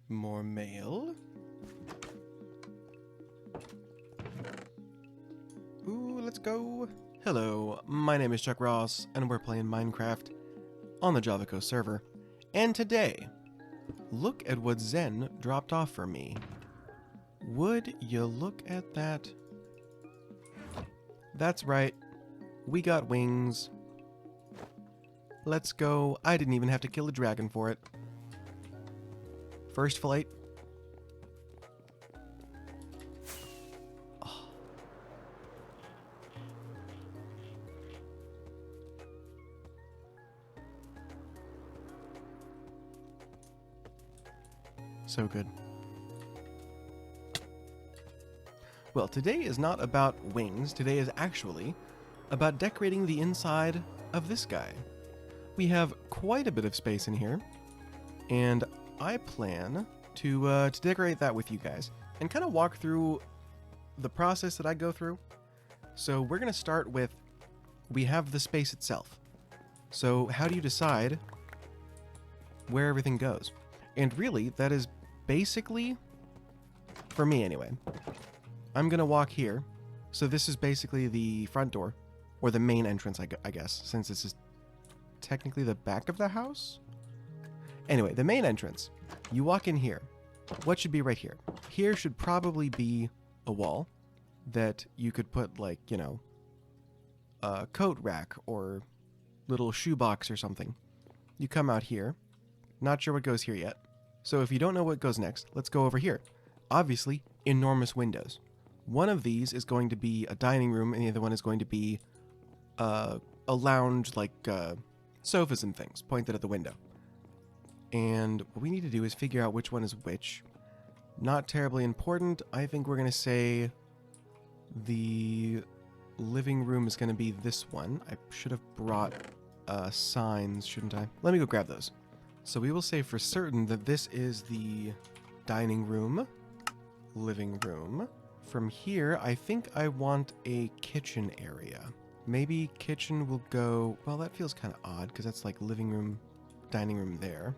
More mail. Ooh, let's go. Hello, my name is Chuck Ross, and we're playing Minecraft on the Java Coast server. And today, look at what Zen dropped off for me. Would you look at that? That's right, we got wings. Let's go. I didn't even have to kill a dragon for it. First flight. Oh. So good. Well, today is not about wings. Today is actually about decorating the inside of this guy. We have quite a bit of space in here, and I plan to decorate that with you guys and kind of walk through the process that I go through. So we're going to start with, we have the space itself. So how do you decide where everything goes? And really, that is basically, for me anyway, I'm going to walk here. So this is basically the front door, or the main entrance, I guess, since this is technically the back of the house. Anyway, the main entrance. You walk in here. What should be right here? Here should probably be a wall that you could put, like, you know, a coat rack or little shoebox or something. You come out here. Not sure what goes here yet. So if you don't know what goes next, let's go over here. Obviously, enormous windows. One of these is going to be a dining room, and the other one is going to be a lounge, like sofas and things pointed at the window. And what we need to do is figure out which one is which. Not terribly important. I think we're going to say the living room is going to be this one. I should have brought signs, shouldn't I? Let me go grab those. So we will say for certain that this is the dining room, living room. From here, I think I want a kitchen area. Maybe kitchen will go, well, that feels kind of odd because that's like living room, dining room there.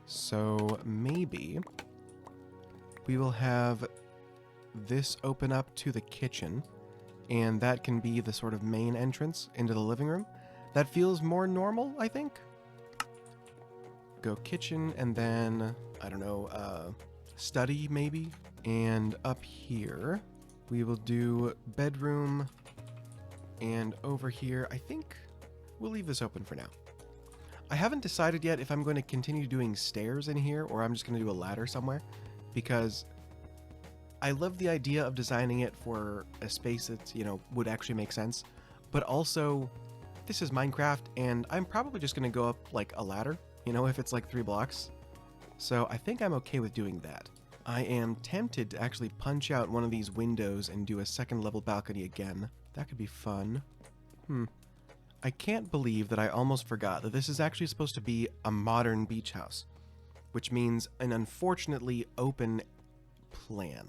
So maybe we will have this open up to the kitchen, and that can be the sort of main entrance into the living room. That feels more normal, I think. Go kitchen, and then, I don't know, study maybe. And up here, we will do bedroom, and over here, I think we'll leave this open for now. I haven't decided yet if I'm going to continue doing stairs in here or I'm just going to do a ladder somewhere, because I love the idea of designing it for a space that, you know, would actually make sense. But also, this is Minecraft, and I'm probably just going to go up like a ladder, you know, if it's like 3 blocks. So I think I'm okay with doing that. I am tempted to actually punch out one of these windows and do a second level balcony again. That could be fun. I can't believe that I almost forgot that this is actually supposed to be a modern beach house, which means an unfortunately open plan.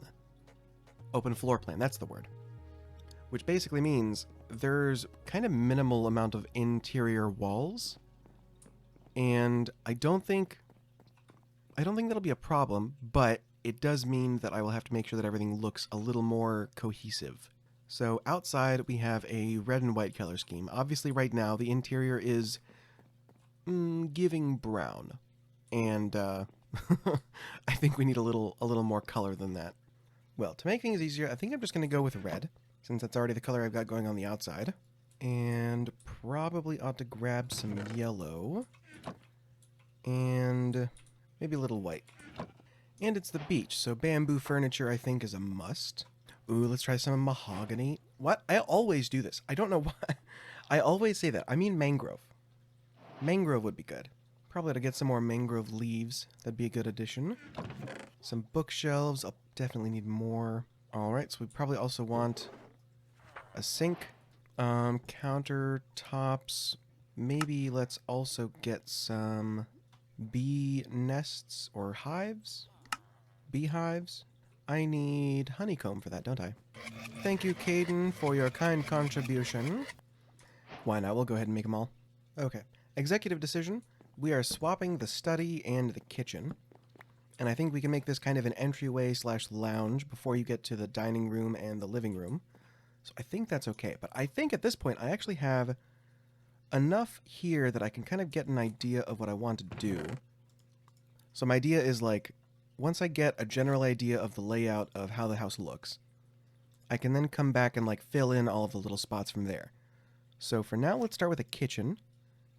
Open floor plan, that's the word. Which basically means there's kind of minimal amount of interior walls, and I don't think that'll be a problem, but it does mean that I will have to make sure that everything looks a little more cohesive. So outside we have a red and white color scheme. Obviously right now the interior is giving brown, and I think we need a little more color than that. Well, to make things easier, I think I'm just going to go with red, since that's already the color I've got going on the outside. And probably ought to grab some yellow, and maybe a little white. And it's the beach, so bamboo furniture I think is a must. Ooh, let's try some mahogany. What? I always do this. I don't know why. I always say that. I mean mangrove. Mangrove would be good. Probably to get some more mangrove leaves. That'd be a good addition. Some bookshelves. I'll definitely need more. Alright, so we probably also want a sink. Countertops. Maybe let's also get some bee nests or hives. Beehives. I need honeycomb for that, don't I? Thank you, Caden, for your kind contribution. Why not? We'll go ahead and make them all. Okay. Executive decision. We are swapping the study and the kitchen. And I think we can make this kind of an entryway / lounge before you get to the dining room and the living room. So I think that's okay. But I think at this point I actually have enough here that I can kind of get an idea of what I want to do. So my idea is like, once I get a general idea of the layout of how the house looks, I can then come back and like fill in all of the little spots from there. So for now, let's start with a kitchen,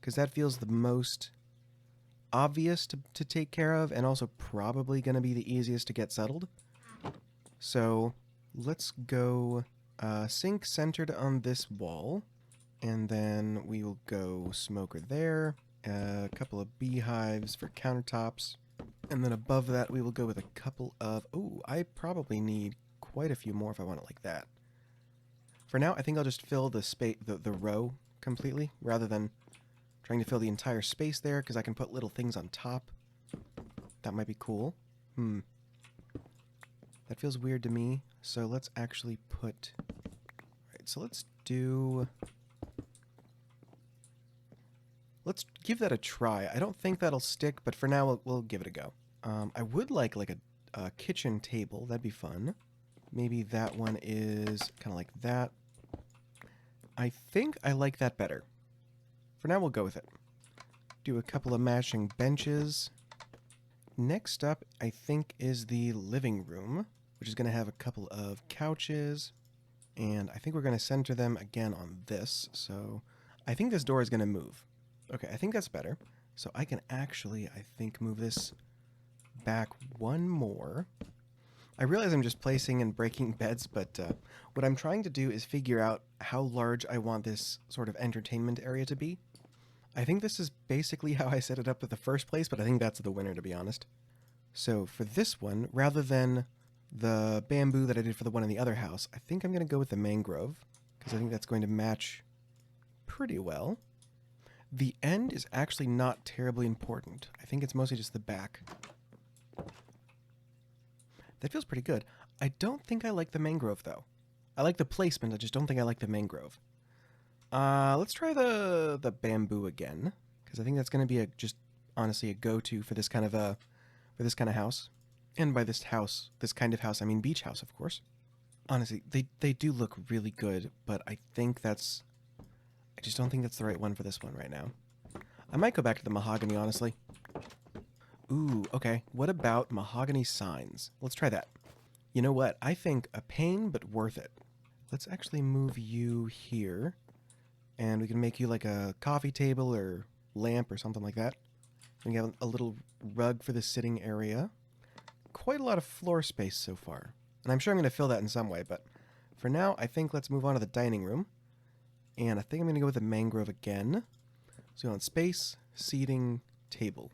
because that feels the most obvious to take care of, and also probably going to be the easiest to get settled. So let's go sink centered on this wall, and then we will go smoker there, a couple of beehives for countertops, and then above that we will go with a couple of... Oh, I probably need quite a few more if I want it like that. For now, I think I'll just fill the space, the row completely, rather than trying to fill the entire space there, because I can put little things on top. That might be cool. That feels weird to me, so let's actually put... Alright, so let's do... Let's give that a try. I don't think that'll stick, but for now we'll give it a go. I would like a kitchen table. That'd be fun. Maybe that one is kind of like that. I think I like that better. For now, we'll go with it. Do a couple of matching benches. Next up, I think, is the living room, which is going to have a couple of couches. And I think we're going to center them again on this. So I think this door is going to move. Okay, I think that's better. So I can actually, I think, move this back one more. I realize I'm just placing and breaking beds, but what I'm trying to do is figure out how large I want this sort of entertainment area to be. I think this is basically how I set it up at the first place, but I think that's the winner, to be honest. So for this one, rather than the bamboo that I did for the one in the other house, I think I'm going to go with the mangrove, because I think that's going to match pretty well. The end is actually not terribly important. I think it's mostly just the back. That feels pretty good. I don't think I like the mangrove, though. I like the placement, I just don't think I like the mangrove. Let's try the bamboo again, because I think that's going to be just honestly a go-to for this kind of house. And by this kind of house, I mean beach house, of course. Honestly, they do look really good, but I just don't think that's the right one for this one right now. I might go back to the mahogany, honestly. Ooh, okay. What about mahogany signs? Let's try that. You know what? I think a pain, but worth it. Let's actually move you here. And we can make you like a coffee table or lamp or something like that. We have a little rug for the sitting area. Quite a lot of floor space so far. And I'm sure I'm going to fill that in some way, but for now, I think let's move on to the dining room. And I think I'm going to go with the mangrove again. So on space, seating, table.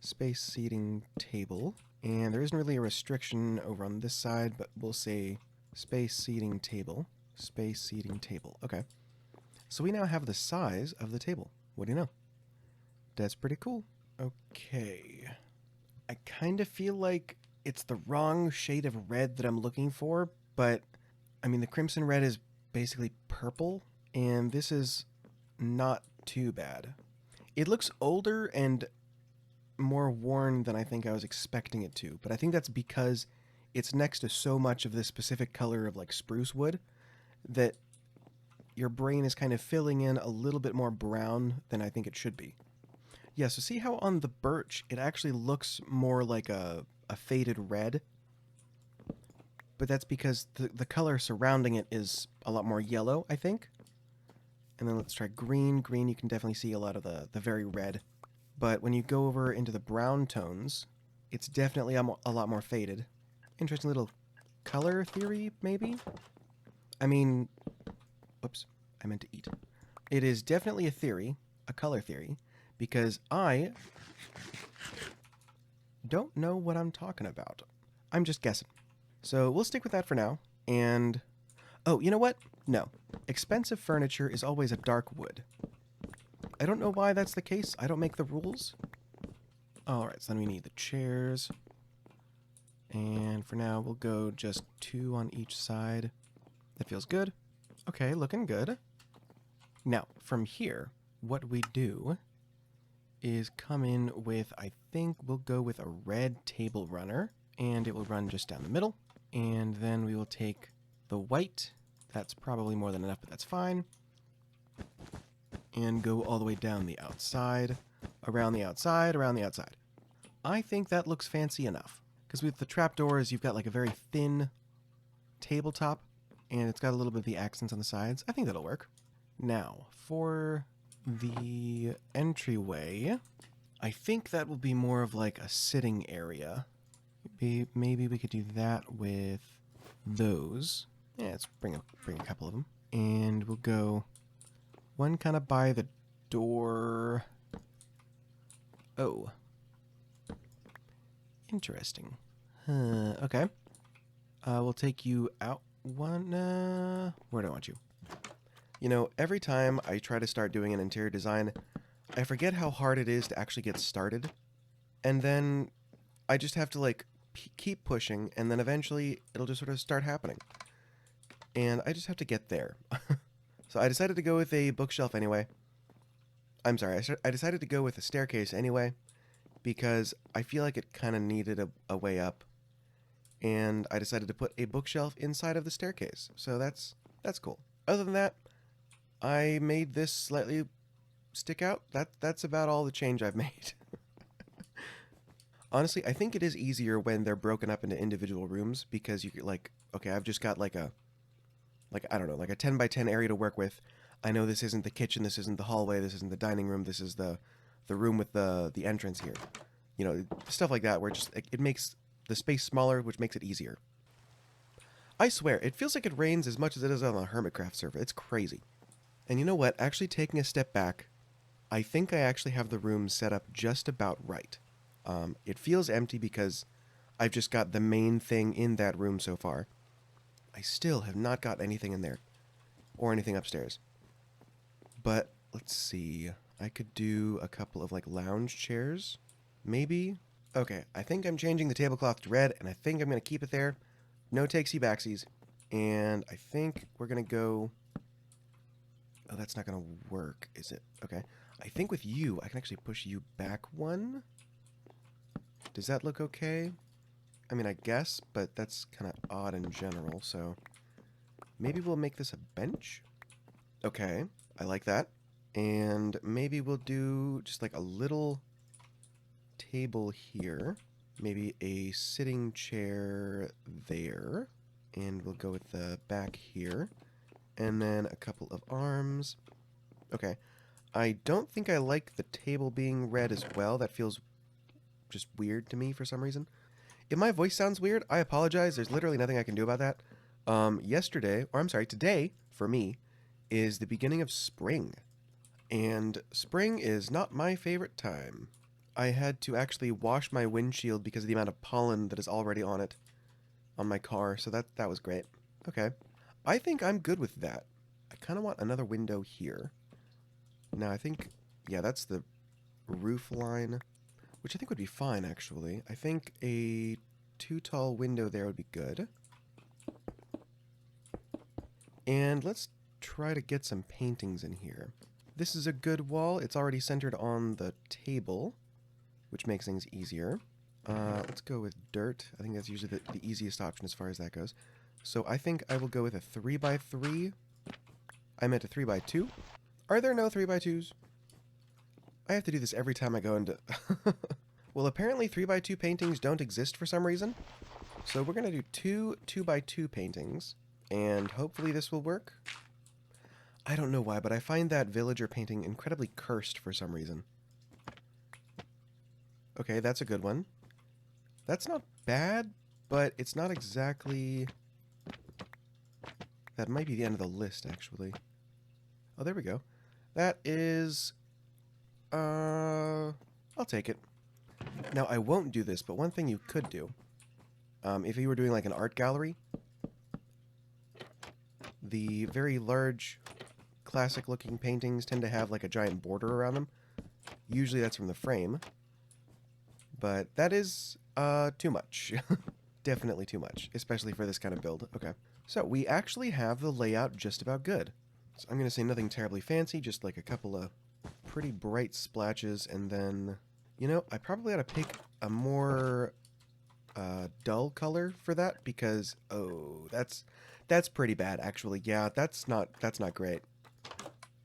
Space, seating, table. And there isn't really a restriction over on this side, but we'll say space, seating, table. Space, seating, table. Okay. So we now have the size of the table. What do you know? That's pretty cool. Okay. I kind of feel like it's the wrong shade of red that I'm looking for, but I mean the crimson red is basically purple, and this is not too bad. It looks older and more worn than I think I was expecting it to, but I think that's because it's next to so much of this specific color of like spruce wood that your brain is kind of filling in a little bit more brown than I think it should be. Yeah, so see how on the birch it actually looks more like a faded red? But that's because the color surrounding it is a lot more yellow, I think. And then let's try green. Green, you can definitely see a lot of the very red. But when you go over into the brown tones, it's definitely a lot more faded. Interesting little color theory, maybe? I mean... Whoops, I meant to eat. It is definitely a theory, a color theory, because I don't know what I'm talking about. I'm just guessing. So we'll stick with that for now. And, oh, you know what? No. Expensive furniture is always a dark wood. I don't know why that's the case. I don't make the rules. Alright, so then we need the chairs. And for now, we'll go just 2 on each side. That feels good. Okay, looking good. Now, from here, what we do is come in with, I think we'll go with a red table runner, and it will run just down the middle. And then we will take the white. That's probably more than enough, but that's fine. And go all the way down the outside, around the outside, around the outside. I think that looks fancy enough. Because with the trapdoors, you've got like a very thin tabletop, and it's got a little bit of the accents on the sides. I think that'll work. Now, for the entryway, I think that will be more of like a sitting area. Maybe we could do that with those. Yeah, let's bring a couple of them. And we'll go one kind of by the door. Oh. Interesting. Okay. We'll take you out one. Where do I want you? You know, every time I try to start doing an interior design, I forget how hard it is to actually get started. And then I just have to, like, keep pushing, and then eventually it'll just sort of start happening. And I just have to get there. So I decided to go with a bookshelf anyway. I'm sorry, I decided to go with a staircase anyway, because I feel like it kind of needed a way up. And I decided to put a bookshelf inside of the staircase. So that's cool. Other than that, I made this slightly stick out. That's about all the change I've made. Honestly, I think it is easier when they're broken up into individual rooms, because you could, like, okay, I've just got like I don't know, like a 10 by 10 area to work with. I know this isn't the kitchen, this isn't the hallway, this isn't the dining room, this is the room with the entrance here. You know, stuff like that, where it makes the space smaller, which makes it easier. I swear, it feels like it rains as much as it is on the Hermitcraft server. It's crazy. And you know what? Actually taking a step back, I think I actually have the room set up just about right. It feels empty because I've just got the main thing in that room so far. I still have not got anything in there, or anything upstairs. But, let's see, I could do a couple of, like, lounge chairs, maybe? Okay, I think I'm changing the tablecloth to red, and I think I'm going to keep it there. No takesy-backsies. And I think we're going to go... Oh, that's not going to work, is it? Okay. I think with you, I can actually push you back one. Does that look okay? I mean, I guess, but that's kind of odd in general, so... Maybe we'll make this a bench? Okay, I like that. And maybe we'll do just like a little table here. Maybe a sitting chair there. And we'll go with the back here. And then a couple of arms. Okay. I don't think I like the table being red as well. That feels just weird to me for some reason. If my voice sounds weird, I apologize. There's literally nothing I can do about that. Today, for me, is the beginning of spring. And spring is not my favorite time. I had to actually wash my windshield because of the amount of pollen that is already on it, on my car, so that was great. Okay. I think I'm good with that. I kind of want another window here. Now, I think, yeah, that's the roof line, which I think would be fine, actually. I think a too tall window there would be good. And let's try to get some paintings in here. This is a good wall. It's already centered on the table, which makes things easier. Let's go with dirt. I think that's usually the easiest option as far as that goes. So I think I will go with a 3x3. I meant a 3x2. Are there no 3x2s? I have to do this every time I go into... Well, apparently 3x2 paintings don't exist for some reason. So we're going to do two 2x2 paintings. And hopefully this will work. I don't know why, but I find that villager painting incredibly cursed for some reason. Okay, that's a good one. That's not bad, but it's not exactly... That might be the end of the list, actually. Oh, there we go. That is... I'll take it. Now, I won't do this, but one thing you could do, if you were doing like an art gallery, the very large, classic-looking paintings tend to have like a giant border around them. Usually that's from the frame. But that is too much. Definitely too much, especially for this kind of build. Okay. So we actually have the layout just about good. So I'm going to say nothing terribly fancy, just like a couple of pretty bright splashes, and then, you know, I probably ought to pick a more dull color for that, because, oh, that's pretty bad, actually. Yeah, that's not great.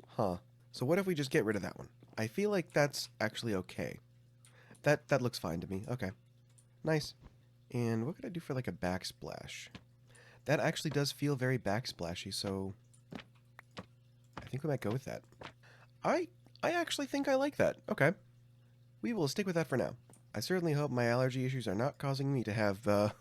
Huh. So what if we just get rid of that one? I feel like that's actually okay. That looks fine to me. Okay. Nice. And what could I do for like a backsplash? That actually does feel very backsplashy, so I think we might go with that. I actually think I like that. Okay. We will stick with that for now. I certainly hope my allergy issues are not causing me to have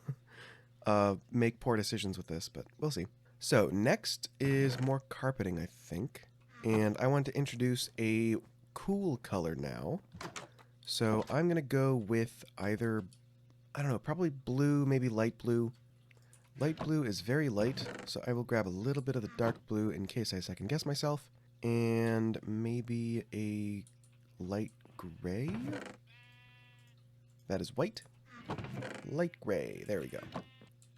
make poor decisions with this, but we'll see. So next is more carpeting, I think. And I want to introduce a cool color now. So I'm going to go with either, I don't know, probably blue, maybe light blue. Light blue is very light, so I will grab a little bit of the dark blue in case I second guess myself. And maybe a light gray? That is white. Light gray. There we go.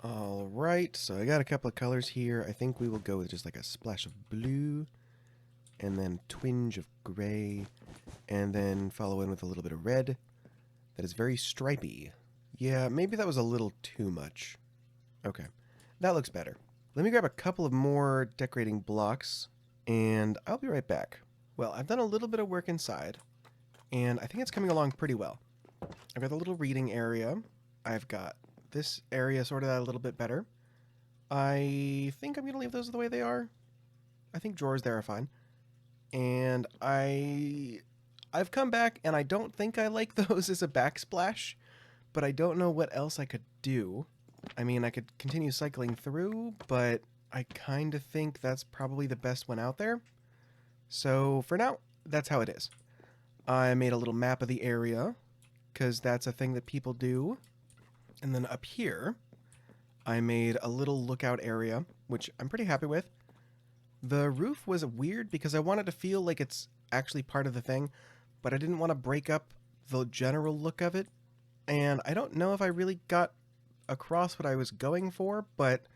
Alright, so I got a couple of colors here. I think we will go with just like a splash of blue, and then twinge of gray, and then follow in with a little bit of red. That is very stripy. Yeah, maybe that was a little too much. Okay, that looks better. Let me grab a couple of more decorating blocks, and I'll be right back. Well, I've done a little bit of work inside, and I think it's coming along pretty well. I've got the little reading area. I've got this area sorted out a little bit better. I think I'm going to leave those the way they are. I think drawers there are fine. And I've come back, and I don't think I like those as a backsplash, but I don't know what else I could do. I mean, I could continue cycling through, but I kind of think that's probably the best one out there. So for now, that's how it is. I made a little map of the area, because that's a thing that people do. And then up here, I made a little lookout area, which I'm pretty happy with. The roof was weird because I wanted to feel like it's actually part of the thing, but I didn't want to break up the general look of it. And I don't know if I really got across what I was going for, but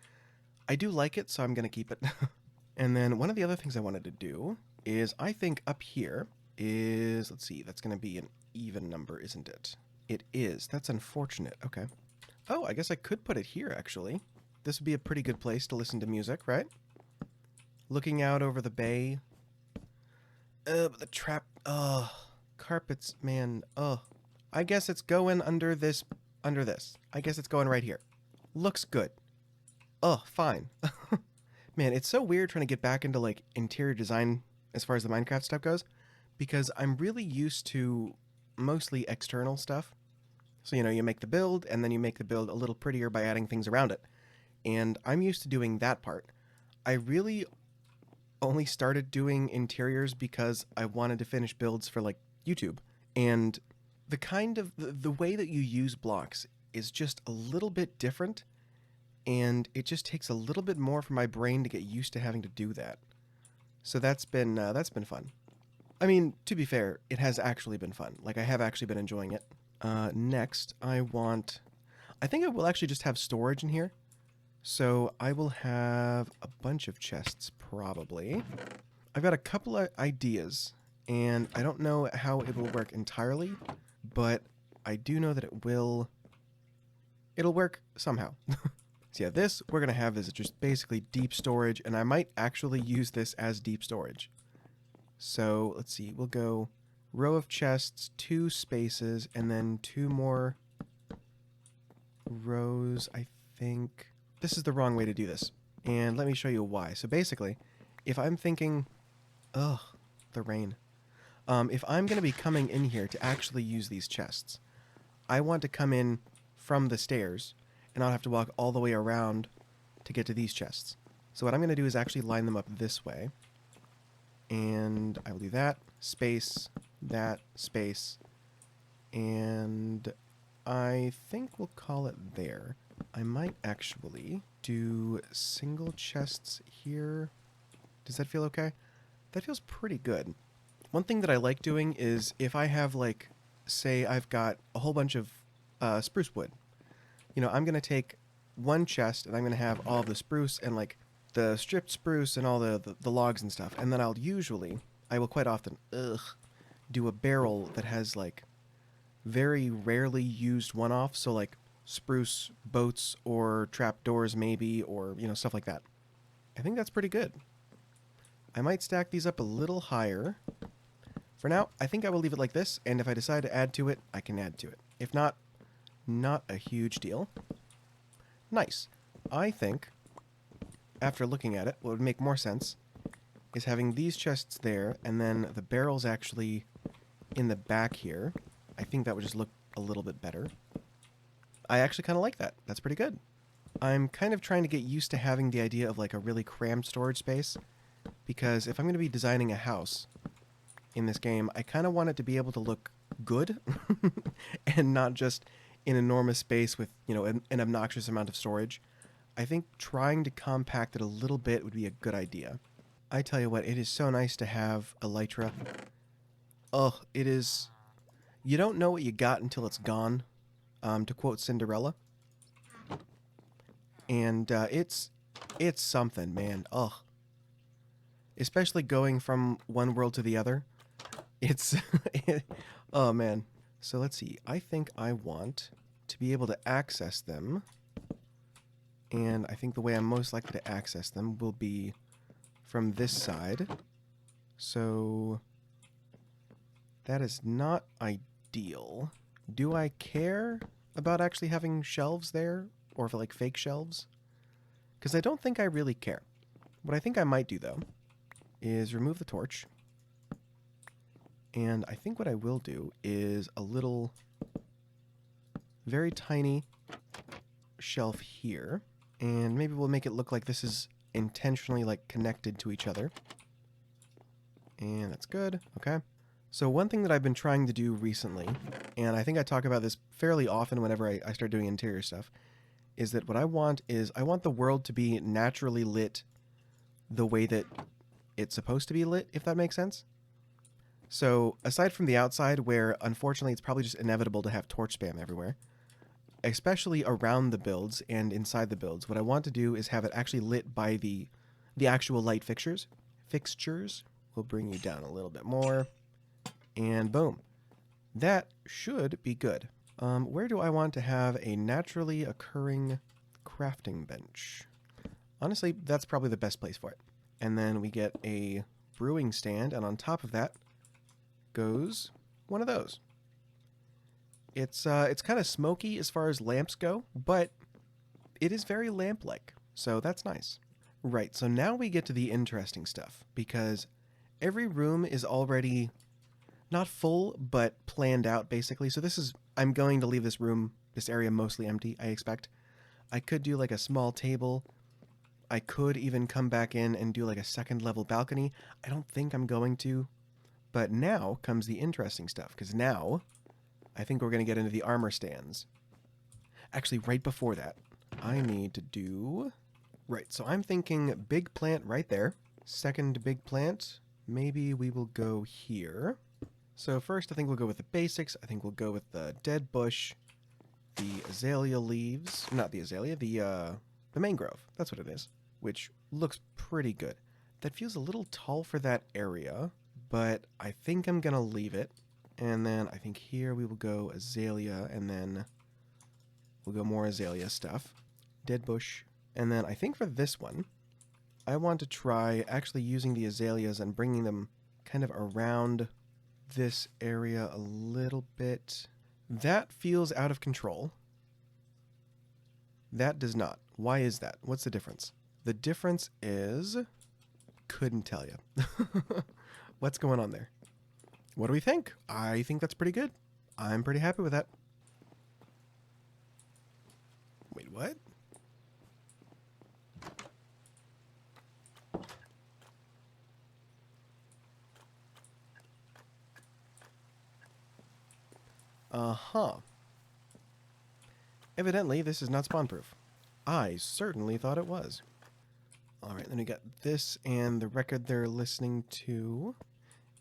I do like it, so I'm going to keep it. And then one of the other things I wanted to do is I think up here is, let's see, that's going to be an even number, isn't it? It is. That's unfortunate. Okay. Oh, I guess I could put it here, actually. This would be a pretty good place to listen to music, right? Looking out over the bay. But the trap... carpets, man. I guess it's going under this. I guess it's going right here. Looks good. Fine. Man, it's so weird trying to get back into, like, interior design as far as the Minecraft stuff goes, because I'm really used to mostly external stuff. So, you know, you make the build, and then you make the build a little prettier by adding things around it. And I'm used to doing that part. I really only started doing interiors because I wanted to finish builds for, like, YouTube. And the kind of, the way that you use blocks is just a little bit different, and it just takes a little bit more for my brain to get used to having to do that. So that's been fun. I mean, to be fair, it has actually been fun. Like, I have actually been enjoying it. Next, I think I will actually just have storage in here. So I will have a bunch of chests, probably. I've got a couple of ideas, and I don't know how it will work entirely, but I do know that it'll work somehow. So yeah, this we're going to have is just basically deep storage, and I might actually use this as deep storage. So let's see, we'll go row of chests, 2 spaces, and then 2 more rows, I think. This is the wrong way to do this, and let me show you why. So basically, if I'm thinking, the rain. If I'm going to be coming in here to actually use these chests, I want to come in from the stairs, and I'll have to walk all the way around to get to these chests. So what I'm going to do is actually line them up this way, and I will do that, space, and I think we'll call it there. I might actually do single chests here. Does that feel okay? That feels pretty good. One thing that I like doing is if I have, like, say I've got a whole bunch of spruce wood. You know, I'm going to take one chest and I'm going to have all of the spruce and, like, the stripped spruce and all the logs and stuff. And then I will quite often, do a barrel that has like very rarely used one-off, so like spruce boats or trapdoors maybe, or stuff like that. I think that's pretty good. I might stack these up a little higher. For now, I think I will leave it like this, and if I decide to add to it, I can add to it. If not, not a huge deal. Nice. I think, after looking at it, what would make more sense is having these chests there, and then the barrels actually in the back here. I think that would just look a little bit better. I actually kind of like that. That's pretty good. I'm kind of trying to get used to having the idea of like a really crammed storage space, because if I'm going to be designing a house in this game, I kind of want it to be able to look good and not just an enormous space with, an obnoxious amount of storage. I think trying to compact it a little bit would be a good idea. I tell you what, it is so nice to have elytra. Ugh, it is... You don't know what you got until it's gone, to quote Cinderella. And it's something, man. Ugh. Especially going from one world to the other. It's... oh, man. So let's see. I think I want to be able to access them. And I think the way I'm most likely to access them will be from this side. So that is not ideal. Do I care about actually having shelves there? Or for like fake shelves? Because I don't think I really care. What I think I might do though is remove the torch. And I think what I will do is a little very tiny shelf here. And maybe we'll make it look like this is intentionally like connected to each other. And that's good. Okay. So one thing that I've been trying to do recently, and I think I talk about this fairly often whenever I start doing interior stuff, is that what I want is I want the world to be naturally lit the way that it's supposed to be lit, if that makes sense. So aside from the outside, where unfortunately it's probably just inevitable to have torch spam everywhere, especially around the builds and inside the builds, what I want to do is have it actually lit by the actual light fixtures. We'll bring you down a little bit more. And boom. That should be good. Where do I want to have a naturally occurring crafting bench? Honestly, that's probably the best place for it. And then we get a brewing stand, and on top of that goes one of those. It's kind of smoky as far as lamps go, but it is very lamp-like, so that's nice. Right, so now we get to the interesting stuff, because every room is already not full, but planned out, basically. So I'm going to leave this area mostly empty, I expect. I could do like a small table. I could even come back in and do like a second level balcony. I don't think I'm going to. But now comes the interesting stuff, because now I think we're going to get into the armor stands. Actually, right before that, I need to do... Right, so I'm thinking big plant right there. Second big plant, maybe we will go here. So first, I think we'll go with the basics. I think we'll go with the dead bush, the azalea leaves, not the azalea, the mangrove. That's what it is, which looks pretty good. That feels a little tall for that area, but I think I'm gonna leave it. And then I think here we will go azalea, and then we'll go more azalea stuff. Dead bush. And then I think for this one, I want to try actually using the azaleas and bringing them kind of around this area a little bit. That feels out of control. That does not. Why is that? What's the difference? The difference is... Couldn't tell you. What's going on there? What do we think? I think that's pretty good. I'm pretty happy with that. Wait, what? Uh-huh. Evidently, this is not spawn-proof. I certainly thought it was. Alright, then we got this and the record they're listening to.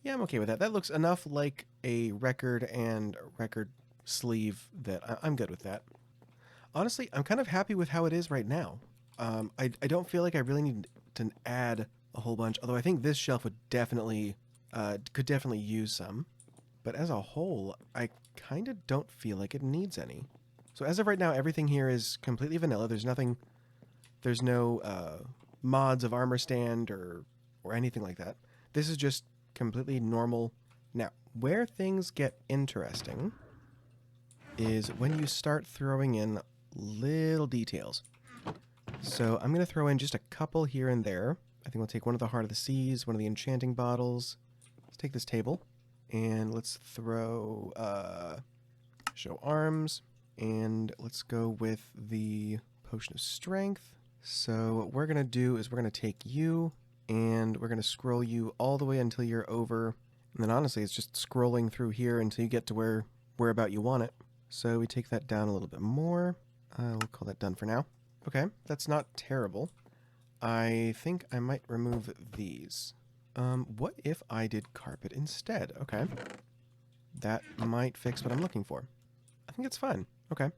Yeah, I'm okay with that. That looks enough like a record and record sleeve that I'm good with that. Honestly, I'm kind of happy with how it is right now. I don't feel like I really need to add a whole bunch, although I think this shelf would definitely, could definitely use some. But as a whole, I kind of don't feel like it needs any. So as of right now, everything here is completely vanilla. There's no mods of armor stand or anything like that. This is just completely normal. Now, where things get interesting is when you start throwing in little details. So I'm going to throw in just a couple here and there. I think we'll take one of the Heart of the Seas, one of the enchanting bottles. Let's take this table, and let's throw show arms, and let's go with the Potion of Strength. So what we're going to do is we're going to take you, and we're going to scroll you all the way until you're over. And then honestly, it's just scrolling through here until you get to where about you want it. So we take that down a little bit more. We'll call that done for now. Okay, that's not terrible. I think I might remove these. What if I did carpet instead? Okay. That might fix what I'm looking for. I think it's fine. Okay.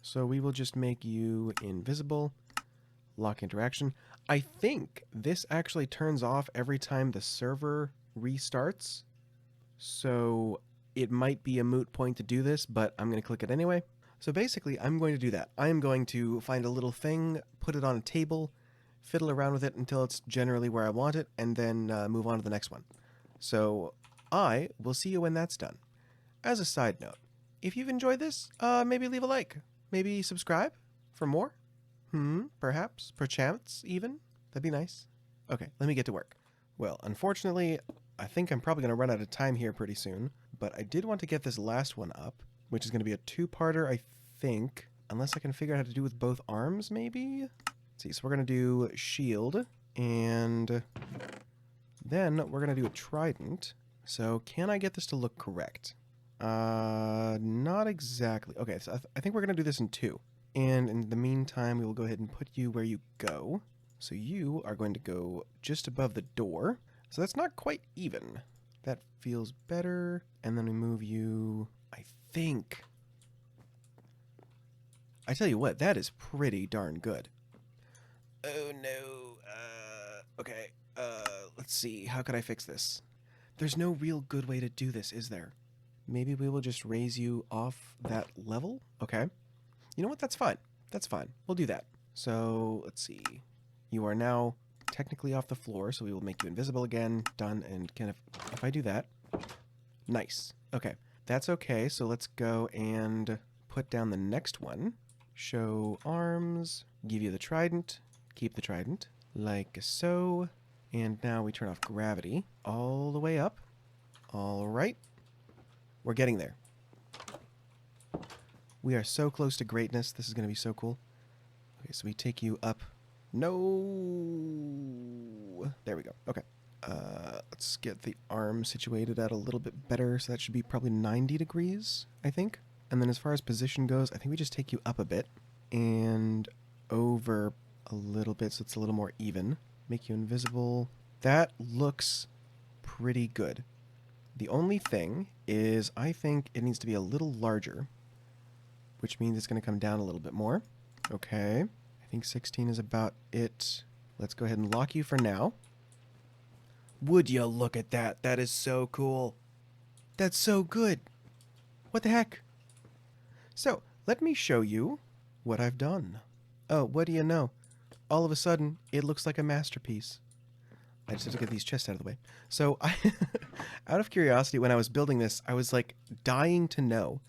So we will just make you invisible. Lock interaction. I think this actually turns off every time the server restarts. So it might be a moot point to do this, but I'm going to click it anyway. So basically, I'm going to do that. I am going to find a little thing, put it on a table, fiddle around with it until it's generally where I want it, and then move on to the next one. So I will see you when that's done. As a side note, if you've enjoyed this, maybe leave a like. Maybe subscribe for more? Perhaps? Perchance, even? That'd be nice. Okay, let me get to work. Well, unfortunately, I think I'm probably going to run out of time here pretty soon, but I did want to get this last one up, which is going to be a two-parter, I think, unless I can figure out how to do with both arms, maybe? Let's see, so we're going to do shield, and then we're going to do a trident. So can I get this to look correct? Not exactly. Okay, so I think we're going to do this in two. And in the meantime, we will go ahead and put you where you go. So you are going to go just above the door. So that's not quite even. That feels better. And then we move you, I think. I tell you what, that is pretty darn good. Oh no. Okay. Let's see. How could I fix this? There's no real good way to do this, is there? Maybe we will just raise you off that level? Okay. You know what? That's fine. That's fine. We'll do that. So, let's see. You are now technically off the floor, so we will make you invisible again. Done. And if I do that. Nice. Okay. That's okay. So let's go and put down the next one. Show arms. Give you the trident. Keep the trident. Like so. And now we turn off gravity. All the way up. All right. We're getting there. We are so close to greatness. This is going to be so cool. Okay, so we take you up. No. There we go. Okay. Let's get the arm situated at a little bit better. So that should be probably 90 degrees, I think. And then as far as position goes, I think we just take you up a bit and over a little bit so it's a little more even. Make you invisible. That looks pretty good. The only thing is I think it needs to be a little larger, which means it's going to come down a little bit more. Okay. I think 16 is about it. Let's go ahead and lock you for now. Would you look at that? That is so cool. That's so good. What the heck? So, let me show you what I've done. Oh, what do you know? All of a sudden, it looks like a masterpiece. I just have to get these chests out of the way. So, out of curiosity, when I was building this, I was like dying to know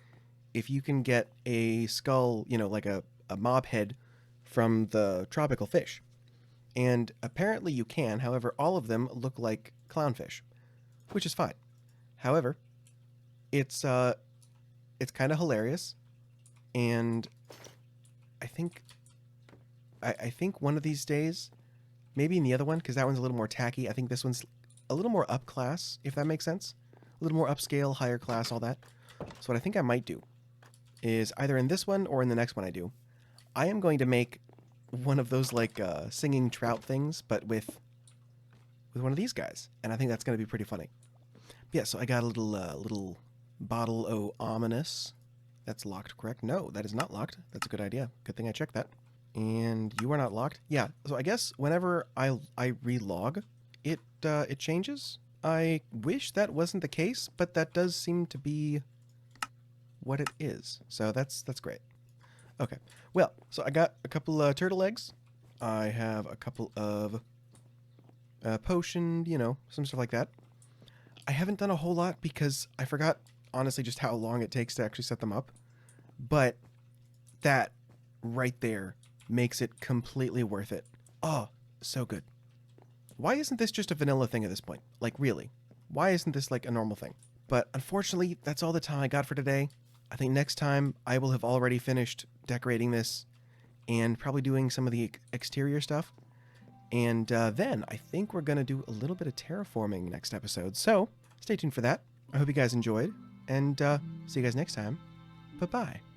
if you can get a skull, you know, like a mob head from the tropical fish. And apparently you can. However, all of them look like clownfish, which is fine. However, it's kind of hilarious, and I think one of these days, maybe in the other one, because that one's a little more tacky. I think this one's a little more up class, if that makes sense. A little more upscale, higher class, all that. So what I think I might do is either in this one or in the next one I do, I am going to make one of those like singing trout things, but with one of these guys, and I think that's going to be pretty funny. Yeah, so I got a little bottle o' ominous. That's locked, correct? No, that is not locked. That's a good idea. Good thing I checked that. And you are not locked. Yeah, so I guess whenever I relog, it changes. I wish that wasn't the case, but that does seem to be what it is. So that's great. Okay. Well, so I got a couple turtle eggs. I have a couple of potion, you know, some stuff like that. I haven't done a whole lot because I forgot, honestly, just how long it takes to actually set them up. But that right there makes it completely worth it. Oh, so good. Why isn't this just a vanilla thing at this point? Like, really? Why isn't this like a normal thing? But unfortunately, that's all the time I got for today. I think next time I will have already finished decorating this and probably doing some of the exterior stuff. And then I think we're going to do a little bit of terraforming next episode. So stay tuned for that. I hope you guys enjoyed. And see you guys next time. Bye-bye.